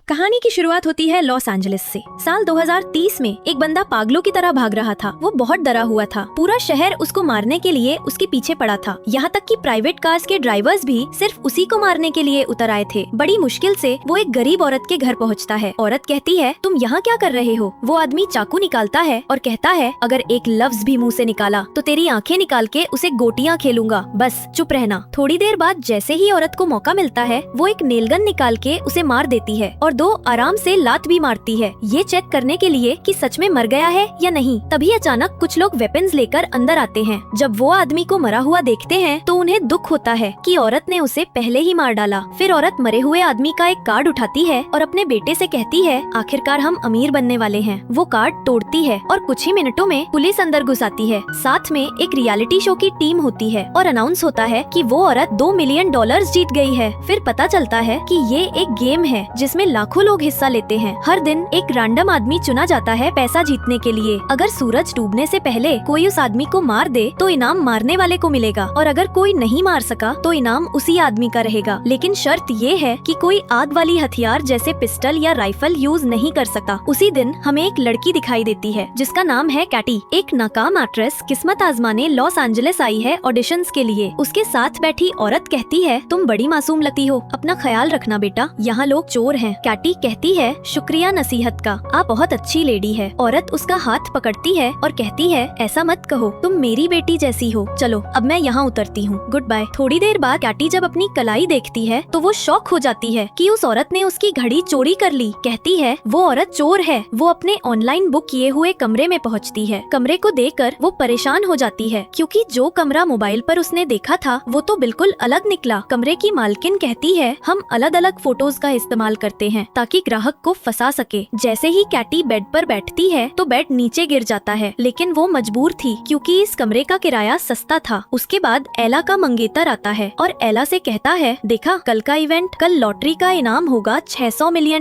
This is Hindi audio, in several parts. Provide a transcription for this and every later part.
कहानी की शुरुआत होती है लॉस एंजलिस से। साल 2030 में एक बंदा पागलों की तरह भाग रहा था। वो बहुत डरा हुआ था। पूरा शहर उसको मारने के लिए उसके पीछे पड़ा था। यहाँ तक कि प्राइवेट कार्स के ड्राइवर्स भी सिर्फ उसी को मारने के लिए उतर आए थे। बड़ी मुश्किल से वो एक गरीब औरत के घर पहुँचता है। औरत कहती है, तुम यहाँ क्या कर रहे हो? वो आदमी चाकू निकालता है और कहता है, अगर एक लफ्ज भी मुँह से निकाला तो तेरी आंखें निकाल के उसे गोटियाँ खेलूंगा, बस चुप रहना। थोड़ी देर बाद जैसे ही औरत को मौका मिलता है, वो एक नेलगन निकाल के उसे मार देती है और 2 आराम से लात भी मारती है, ये चेक करने के लिए कि सच में मर गया है या नहीं। तभी अचानक कुछ लोग वेपन्स लेकर अंदर आते हैं। जब वो आदमी को मरा हुआ देखते हैं तो उन्हें दुख होता है कि औरत ने उसे पहले ही मार डाला। फिर औरत मरे हुए आदमी का एक कार्ड उठाती है और अपने बेटे से कहती है, आखिरकार हम अमीर बनने वाले हैं। वो कार्ड तोड़ती है और कुछ ही मिनटों में पुलिस अंदर घुस आती है। साथ में एक रियलिटी शो की टीम होती है और अनाउंस होता है कि वो औरत $2 मिलियन जीत गई है। फिर पता चलता है कि ये एक गेम है जिसमें लाखों लोग हिस्सा लेते हैं। हर दिन एक रैंडम आदमी चुना जाता है पैसा जीतने के लिए। अगर सूरज डूबने से पहले कोई उस आदमी को मार दे तो इनाम मारने वाले को मिलेगा, और अगर कोई नहीं मार सका तो इनाम उसी आदमी का रहेगा। लेकिन शर्त ये है कि कोई आग वाली हथियार जैसे पिस्टल या राइफल यूज नहीं कर सकता। उसी दिन हमें एक लड़की दिखाई देती है जिसका नाम है कैटी। एक नाकाम एक्ट्रेस किस्मत आजमाने लॉस एंजलिस आई है ऑडिशंस के लिए। उसके साथ बैठी औरत कहती है, तुम बड़ी मासूम लगती हो, अपना ख्याल रखना बेटा, यहाँ लोग चोर हैं। कैटी कहती है, शुक्रिया नसीहत का, आप बहुत अच्छी लेडी है। औरत उसका हाथ पकड़ती है और कहती है, ऐसा मत कहो, तुम मेरी बेटी जैसी हो। चलो अब मैं यहाँ उतरती हूँ, गुड बाय। थोड़ी देर बाद कैटी जब अपनी कलाई देखती है तो वो शॉक हो जाती है कि उस औरत ने उसकी घड़ी चोरी कर ली। कहती है वो औरत चोर है। वो अपने ऑनलाइन बुक किए हुए कमरे में पहुँचती है। कमरे को देखकर वो परेशान हो जाती है क्योंकि जो कमरा मोबाइल पर उसने देखा था वो तो बिल्कुल अलग निकला। कमरे की मालकिन कहती है, हम अलग अलग फोटोज का इस्तेमाल करते हैं ताकि ग्राहक को फंसा सके। जैसे ही कैटी बेड पर बैठती है तो बेड नीचे गिर जाता है, लेकिन वो मजबूर थी क्योंकि इस कमरे का किराया सस्ता था। उसके बाद एला का मंगेतर आता है और एला से कहता है, देखा कल का इवेंट, कल लॉटरी का इनाम होगा $600 मिलियन।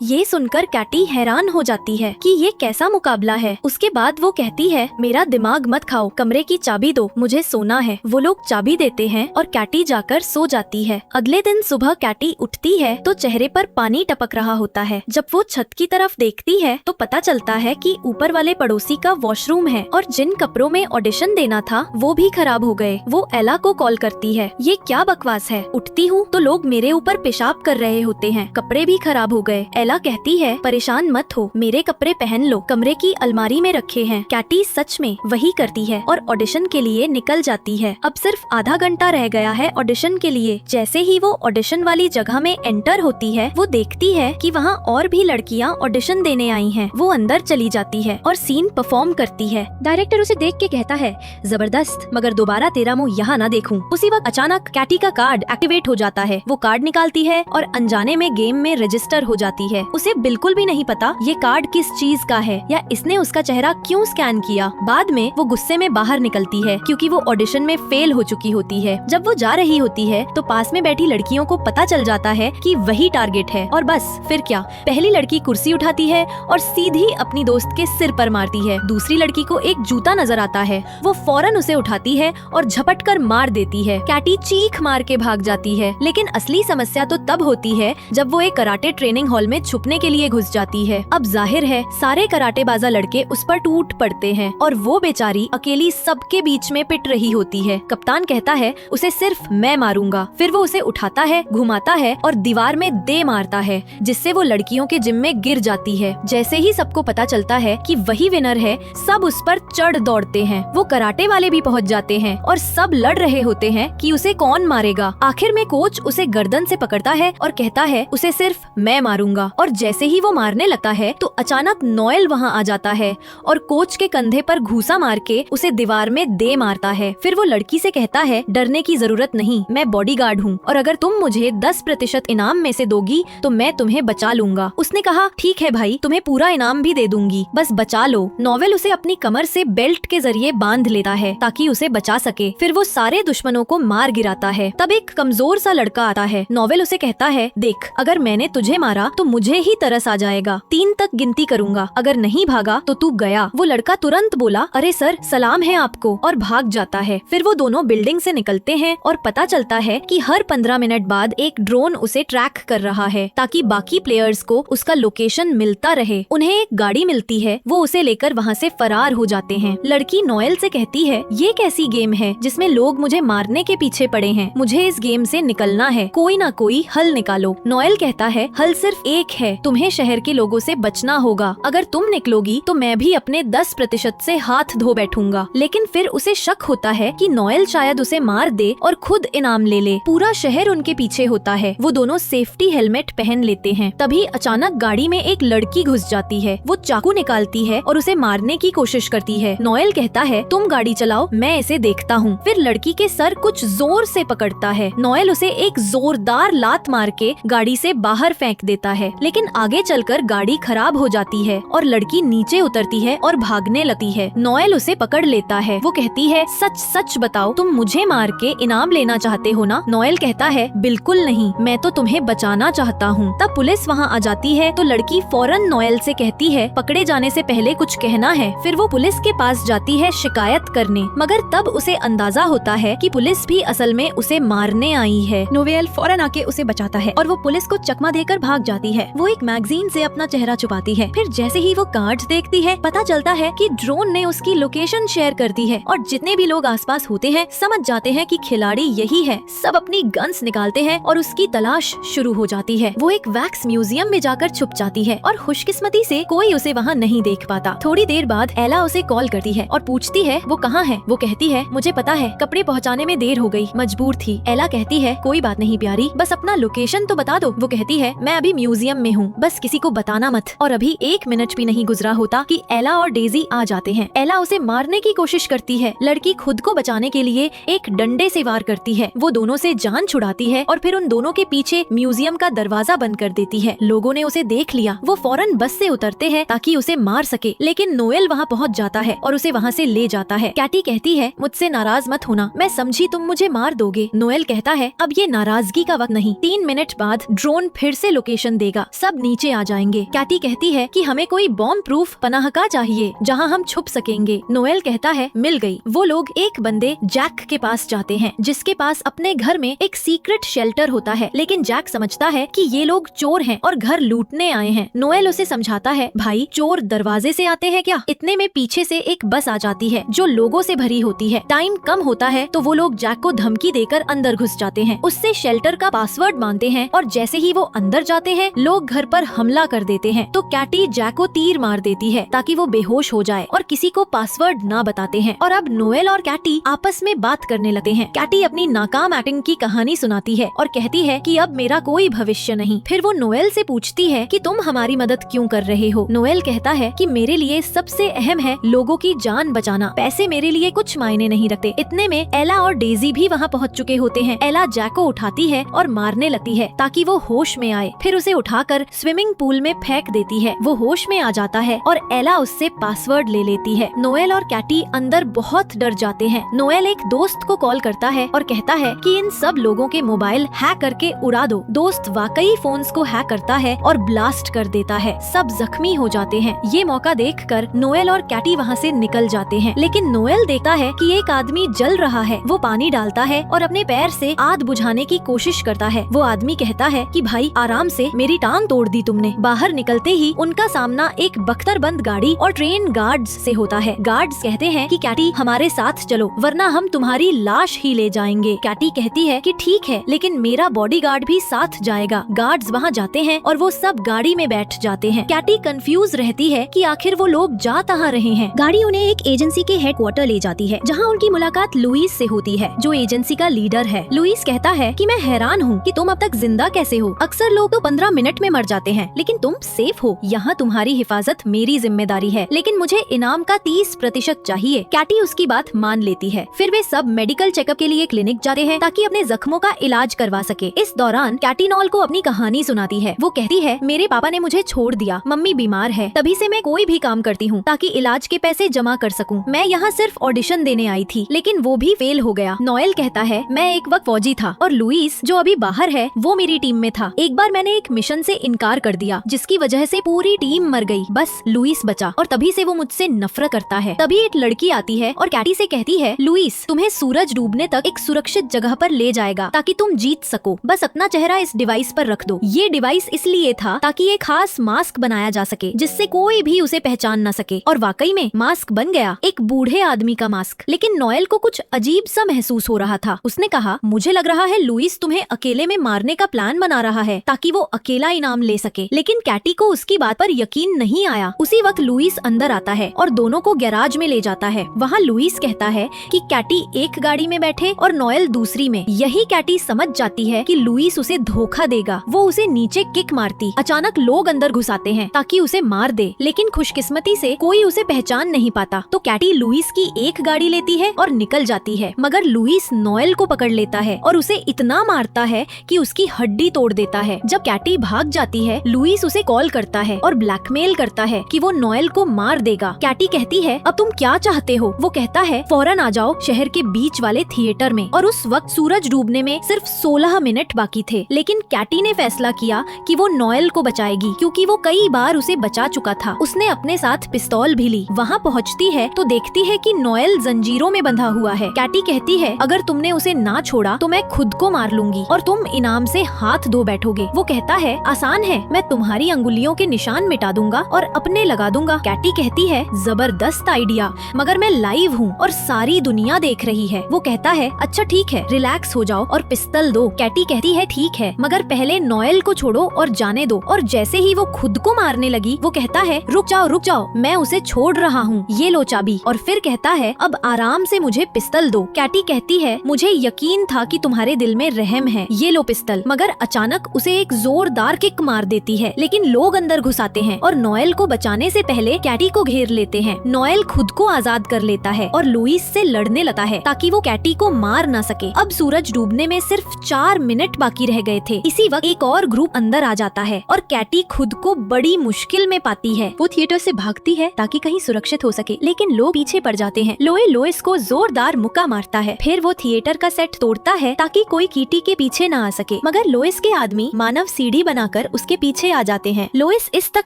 ये सुनकर कैटी हैरान हो जाती है कि ये कैसा मुकाबला है। उसके बाद वो कहती है, मेरा दिमाग मत खाओ, कमरे की चाबी दो, मुझे सोना है। वो लोग चाबी देते हैं और कैटी जाकर सो जाती है। अगले दिन सुबह कैटी उठती है तो चेहरे पर पानी टपक रहा होता है। जब वो छत की तरफ देखती है तो पता चलता है कि ऊपर वाले पड़ोसी का वॉशरूम है और जिन कपड़ों में ऑडिशन देना था वो भी खराब हो गए। वो एला को कॉल करती है, ये क्या बकवास है, उठती हूँ तो लोग मेरे ऊपर पेशाब कर रहे होते हैं, कपड़े भी खराब हो गए। एला कहती है, परेशान मत हो, मेरे कपड़े पहन लो, कमरे की अलमारी में रखे हैं। कैटी सच में वही करती है और ऑडिशन के लिए निकल जाती है। अब सिर्फ आधा घंटा रह गया है ऑडिशन के लिए। जैसे ही वो ऑडिशन वाली जगह में एंटर होती है वो देखती है कि वहाँ और भी लड़कियाँ ऑडिशन देने आई हैं। वो अंदर चली जाती है और सीन परफॉर्म करती है। डायरेक्टर उसे देख के कहता है, जबरदस्त, मगर दोबारा तेरा मुंह यहाँ ना देखूं। उसी वक्त अचानक कैटी का कार्ड एक्टिवेट हो जाता है। वो कार्ड निकालती है और अनजाने में गेम में रजिस्टर हो जाती है। उसे बिल्कुल भी नहीं पता ये कार्ड किस चीज का है या इसने उसका चेहरा क्यों स्कैन किया। बाद में वो गुस्से में बाहर निकलती है क्योंकि वो ऑडिशन में फेल हो चुकी होती है। जब वो जा रही होती है तो पास में बैठी लड़कियों को पता चल जाता है कि वही टारगेट है और बस फिर क्या, पहली लड़की कुर्सी उठाती है और सीधी अपनी दोस्त के सिर पर मारती है। दूसरी लड़की को एक जूता नजर आता है, वो फौरन उसे उठाती है और झपट कर मार देती है। कैटी चीख मार के भाग जाती है, लेकिन असली समस्या तो तब होती है जब वो एक कराटे ट्रेनिंग हॉल में छुपने के लिए घुस जाती है। अब जाहिर है सारे कराटेबाजा लड़के उस पर टूट पड़ते हैं और वो बेचारी अकेली सबके बीच में पिट रही होती है। कप्तान कहता है, उसे सिर्फ मैं मारूंगा। फिर वो उसे उठाता है, घुमाता है और दीवार में दे मारता है, जिससे वो लड़कियों के जिम में गिर जाती है। जैसे ही सबको पता चलता है कि वही विनर है, सब उस पर चढ़ दौड़ते हैं। वो कराटे वाले भी पहुंच जाते हैं और सब लड़ रहे होते हैं कि उसे कौन मारेगा। आखिर में कोच उसे गर्दन से पकड़ता है और कहता है, उसे सिर्फ मैं मारूंगा। और जैसे ही वो मारने लगता है तो अचानक नोएल वहाँ आ जाता है और कोच के कंधे पर घूसा मार के उसे दीवार में दे मारता है। फिर वो लड़की से कहता है, डरने की जरूरत नहीं, मैं बॉडीगार्ड हूँ और अगर तुम मुझे 10% इनाम में से दोगी तो मैं तुम्हें बचा लूंगा। उसने कहा, ठीक है भाई, तुम्हें पूरा इनाम भी दे दूंगी, बस बचा लो। नोवेल उसे अपनी कमर से बेल्ट के जरिए बांध लेता है ताकि उसे बचा सके। फिर वो सारे दुश्मनों को मार गिराता है। तब एक कमजोर सा लड़का आता है। नोवेल उसे कहता है, देख, अगर मैंने तुझे मारा तो मुझे ही तरस आ जाएगा, 3 तक गिनती करूंगा, अगर नहीं भागा तो तू गया। वो लड़का तुरंत बोला, अरे सर, सलाम है आपको, और भाग जाता है। फिर वो दोनों बिल्डिंग से निकलते हैं और पता चलता है कि हर 15 मिनट बाद एक ड्रोन उसे ट्रैक कर रहा है ताकि ताकि बाकी प्लेयर्स को उसका लोकेशन मिलता रहे। उन्हें एक गाड़ी मिलती है, वो उसे लेकर वहाँ से फरार हो जाते हैं। लड़की नोएल से कहती है, ये कैसी गेम है जिसमें लोग मुझे मारने के पीछे पड़े हैं, मुझे इस गेम से निकलना है, कोई ना कोई हल निकालो। नोएल कहता है, हल सिर्फ एक है, तुम्हें शहर के लोगों से बचना होगा। अगर तुम निकलोगी तो मैं भी अपने 10% से हाथ धो बैठूंगा। लेकिन फिर उसे शक होता है कि नोएल शायद उसे मार दे और खुद इनाम ले ले। पूरा शहर उनके पीछे होता है। वो दोनों सेफ्टी हेलमेट पहन लेते हैं। तभी अचानक गाड़ी में एक लड़की घुस जाती है। वो चाकू निकालती है और उसे मारने की कोशिश करती है। नोएल कहता है, तुम गाड़ी चलाओ, मैं इसे देखता हूँ। फिर लड़की के सर कुछ जोर से पकड़ता है। नोएल उसे एक जोरदार लात मार के गाड़ी से बाहर फेंक देता है। लेकिन आगे चलकर गाड़ी खराब हो जाती है और लड़की नीचे उतरती है और भागने लगती है। नोएल उसे पकड़ लेता है। वो कहती है, सच सच बताओ, तुम मुझे मार के इनाम लेना चाहते हो ना? नोएल कहता है, बिल्कुल नहीं, मैं तो तुम्हें बचाना चाहता हूँ। तब पुलिस वहाँ आ जाती है तो लड़की फौरन नोएल से कहती है, पकड़े जाने से पहले कुछ कहना है। फिर वो पुलिस के पास जाती है शिकायत करने, मगर तब उसे अंदाजा होता है कि पुलिस भी असल में उसे मारने आई है। नोएल फौरन आके उसे बचाता है और वो पुलिस को चकमा देकर भाग जाती है। वो एक मैगजीन से अपना चेहरा छुपाती है। फिर जैसे ही वो कार्ड्स देखती है, पता चलता है कि ड्रोन ने उसकी लोकेशन शेयर कर दी है और जितने भी लोग आसपास होते हैं समझ जाते हैं कि खिलाड़ी यही है। सब अपनी गन्स निकालते हैं और उसकी तलाश शुरू हो जाती है। वो एक वैक्स म्यूजियम में जाकर छुप जाती है और खुशकिस्मती से कोई उसे वहाँ नहीं देख पाता। थोड़ी देर बाद एला उसे कॉल करती है और पूछती है वो कहाँ है। वो कहती है, मुझे पता है, कपड़े पहुँचाने में देर हो गई, मजबूर थी। एला कहती है, कोई बात नहीं प्यारी, बस अपना लोकेशन तो बता दो। वो कहती है, मैं अभी म्यूजियम में हूँ, बस किसी को बताना मत। और अभी 1 मिनट भी नहीं गुजरा होता कि एला और डेजी आ जाते हैं। एला उसे मारने की कोशिश करती है। लड़की खुद को बचाने के लिए एक डंडे से वार करती है। वो दोनों से जान छुड़ाती है और फिर उन दोनों के पीछे म्यूजियम का दरवाजा बंद कर देती है। लोगों ने उसे देख लिया। वो फौरन बस से उतरते हैं ताकि उसे मार सके, लेकिन नोएल वहाँ पहुँच जाता है और उसे वहाँ से ले जाता है। कैटी कहती है, मुझसे नाराज मत होना, मैं समझी तुम मुझे मार दोगे। नोएल कहता है, अब ये नाराजगी का वक्त नहीं। 3 मिनट बाद ड्रोन फिर से लोकेशन देगा, सब नीचे आ जाएंगे। कैटी कहती है कि हमें कोई बॉम्ब प्रूफ पनाहगा चाहिए जहाँ हम छुप सकेंगे। नोएल कहता है, मिल गई। वो लोग एक बंदे जैक के पास जाते हैं, जिसके पास अपने घर में एक सीक्रेट शेल्टर होता है। लेकिन जैक समझता है कि ये लोग चोर हैं और घर लूटने आए हैं। नोएल उसे समझाता है, भाई चोर दरवाजे से आते हैं क्या? इतने में पीछे से एक बस आ जाती है जो लोगों से भरी होती है। टाइम कम होता है तो वो लोग जैक को धमकी देकर अंदर घुस जाते हैं। उससे शेल्टर का पासवर्ड मांगते हैं और जैसे ही वो अंदर जाते हैं लोग घर पर हमला कर देते हैं। तो कैटी जैक को तीर मार देती है ताकि वो बेहोश हो जाए और किसी को पासवर्ड ना बताते हैं। और अब नोएल और कैटी आपस में बात करने लगते हैं। कैटी अपनी नाकाम एक्टिंग की कहानी सुनाती है और कहती है कि अब मेरा कोई भविष्य नहीं। फिर वो नोएल से पूछती है कि तुम हमारी मदद क्यों कर रहे हो? नोएल कहता है कि मेरे लिए सबसे अहम है लोगों की जान बचाना, पैसे मेरे लिए कुछ मायने नहीं रखते। इतने में एला और डेजी भी वहाँ पहुँच चुके होते हैं। एला जैक को उठाती है और मारने लगती है ताकि वो होश में आए। फिर उसे उठाकर स्विमिंग पूल में फेंक देती है। वो होश में आ जाता है और एला उससे पासवर्ड ले लेती है। नोएल और कैटी अंदर बहुत डर जाते हैं। नोएल एक दोस्त को कॉल करता है और कहता है कि इन सब लोगों के मोबाइल हैक करके उड़ा दो। दोस्त वाकई फोन्स को हैक करता है और ब्लास्ट कर देता है। सब जख्मी हो जाते हैं। ये मौका देखकर नोएल और कैटी वहाँ से निकल जाते हैं। लेकिन नोएल देखता है कि एक आदमी जल रहा है। वो पानी डालता है और अपने पैर से आग बुझाने की कोशिश करता है। वो आदमी कहता है कि भाई आराम से, मेरी टांग तोड़ दी तुमने। बाहर निकलते ही उनका सामना एक बख्तरबंद गाड़ी और ट्रेन गार्ड्स से होता है। गार्ड्स कहते हैं कि कैटी हमारे साथ चलो वरना हम तुम्हारी लाश ही ले जाएंगे। कैटी कहती है कि ठीक है, लेकिन मेरा बॉडीगार्ड भी साथ जाएगा। गार्ड्स वहाँ जाते हैं और वो सब गाड़ी में बैठ जाते हैं। कैटी कंफ्यूज रहती है कि आखिर वो लोग जा कहाँ रहे हैं। गाड़ी उन्हें एक एजेंसी के हेडक्वार्टर ले जाती है जहाँ उनकी मुलाकात लुइस से होती है, जो एजेंसी का लीडर है। लुइस कहता है कि मैं हैरान हूँ कि तुम अब तक जिंदा कैसे हो। अक्सर लोग तो 15 मिनट में मर जाते हैं, लेकिन तुम सेफ हो। यहाँ तुम्हारी हिफाजत मेरी जिम्मेदारी है, लेकिन मुझे इनाम का 30% चाहिए। कैटी उसकी बात मान लेती है। फिर वे सब मेडिकल चेकअप के लिए क्लिनिक जाते हैं ताकि अपने जख्मों का इलाज करवा सके। इस दौरान कैटी नोएल को अपनी कहानी सुनाती है। वो कहती है, मेरे पापा ने मुझे छोड़ दिया, मम्मी बीमार है, तभी से मैं कोई भी काम करती हूँ ताकि इलाज के पैसे जमा कर सकूँ। मैं यहाँ सिर्फ ऑडिशन देने आई थी, लेकिन वो भी फेल हो गया। नोएल कहता है, मैं एक वक्त फौजी था और लुइस जो अभी बाहर है वो मेरी टीम में था। एक बार मैंने एक मिशन से इनकार कर दिया जिसकी वजह से पूरी टीम मर गई, बस लुइस बचा और तभी से वो मुझसे नफरत करता है। तभी एक लड़की आती है और कैटी से कहती है, लुइस तुम्हें सूरज डूबने तक एक सुरक्षित जगह पर ले जाएगा ताकि तुम जीत सको, बस अपना चेहरा इस डिवाइस पर रख दो। ये डिवाइस इसलिए था ताकि एक खास मास्क बनाया जा सके जिससे कोई भी उसे पहचान न सके। और वाकई में मास्क बन गया, एक बूढ़े आदमी का मास्क। लेकिन नोएल को कुछ अजीब सा महसूस हो रहा था। उसने कहा, मुझे लग रहा है लुइस तुम्हें अकेले में मारने का प्लान बना रहा है ताकि वो अकेला इनाम ले सके। लेकिन कैटी को उसकी बात पर यकीन नहीं आया। उसी वक्त लुइस अंदर आता है और दोनों को गैराज में ले जाता है। वहाँ लुइस कहता है कि कैटी एक गाड़ी में बैठे और नोएल दूसरी में। यही कैटी समझ जाती है कि लुइस उसे धोखा देगा। वो उसे नीचे किक मारती। अचानक लोग अंदर घुस आते हैं ताकि उसे मार दे, लेकिन खुशकिस्मती से कोई उसे पहचान नहीं पाता। तो कैटी लुइस की एक गाड़ी लेती है और निकल जाती है। मगर लुइस नोएल को पकड़ लेता है और उसे इतना मारता है कि उसकी हड्डी तोड़ देता है। जब कैटी भाग जाती है, लुइस उसे कॉल करता है और ब्लैकमेल करता है कि वो नोएल को मार देगा। कैटी कहती है, अब तुम क्या चाहते हो? वो कहता है, फौरन आ जाओ शहर के बीच वाले थिएटर में। और उस वक्त सूरज डूबने में सिर्फ 16 मिनट बाकी थे। लेकिन कैटी ने फैसला किया कि वो नोएल को बचाएगी क्योंकि वो कई बार उसे बचा चुका था। उसने अपने साथ पिस्तौल भी ली। वहाँ पहुँचती है तो देखती है कि नोएल जंजीरों में बंधा हुआ है। कैटी कहती है, अगर तुमने उसे ना छोड़ा तो मैं खुद को मार लूंगी और तुम इनाम से हाथ धो बैठोगे। वो कहता है, आसान है, मैं तुम्हारी अंगुलियों के निशान मिटा दूंगा और अपने लगा दूंगा। कैटी कहती है, जबरदस्त आइडिया, मगर मैं लाइव हूँ और सारी दुनिया देख रही है। वो कहता है, अच्छा ठीक है, रिलैक्स हो जाओ और पिस्तल दो। कैटी कहती है, ठीक है, मगर पहले नोएल को छोड़ो और जाने दो। और जैसे ही वो खुद को मारने लगी, वो कहता है, रुक जाओ, मैं उसे छोड़ रहा हूँ, ये लो चाबी। और फिर कहता है, अब आराम से मुझे पिस्तल दो। कैटी कहती है, मुझे यकीन था कि तुम्हारे दिल में रहम है, ये लो पिस्तल। मगर अचानक उसे एक जोरदार किक मार देती है। लेकिन लोग अंदर घुस आते हैं और नोएल को बचाने से पहले कैटी को घेर लेते हैं। नोएल खुद को आजाद कर लेता है और लुइस से लड़ने लगता है ताकि वो कैटी को मार ना सके। अब सूरज डूबने में सिर्फ 4 मिनट बाकी रह गए थे। इसी वक्त एक और ग्रुप अंदर आ जाता है और कैटी खुद को बड़ी मुश्किल में पाती है। वो थिएटर से भागती है ताकि कहीं सुरक्षित हो सके, लेकिन लोग पीछे पड़ जाते हैं। लुइस को जोरदार मुक्का मारता है। फिर वो थिएटर का सेट तोड़ता है ताकि कोई कीटी के पीछे ना आ सके। मगर लुइस के आदमी मानव सीढ़ी बनाकर उसके पीछे आ जाते हैं। लुइस इस तक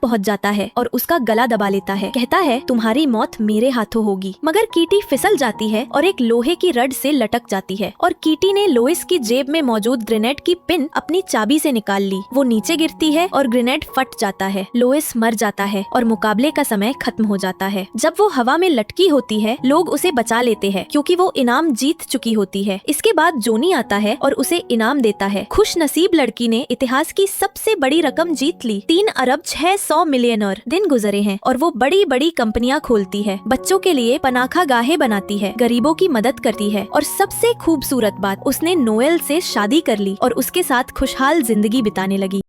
पहुंच जाता है और उसका गला दबा लेता है। कहता है, तुम्हारी मौत मेरे हाथों होगी। मगर कीटी फिसल जाती है और एक लोहे की रड से लटक जाती है। और कीटी ने लुइस की जेब में मौजूद ग्रेनेड की पिन अपनी चाबी से निकाल ली। वो नीचे गिरती है और ग्रेनेड फट जाता है। लुइस मर जाता है और मुकाबले का समय खत्म हो जाता है। जब वो हवा में लटकी होती है, लोग उसे बचा लेते हैं क्योंकि वो इनाम जीत चुकी होती है। इसके बाद जोनी आता है और उसे इनाम देता है। खुश नसीब लड़की ने इतिहास की सबसे बड़ी रकम जीत ली। 3 अरब 600 मिलियनर दिन गुजरे हैं और वो बड़ी बड़ी कंपनियां खोलती है, बच्चों के लिए पनाखा गाहें बनाती है, गरीबों की मदद करती है और सबसे खूबसूरत बात, उसने नोएल से शादी कर ली और उसके साथ खुशहाल जिंदगी बिताने लगी।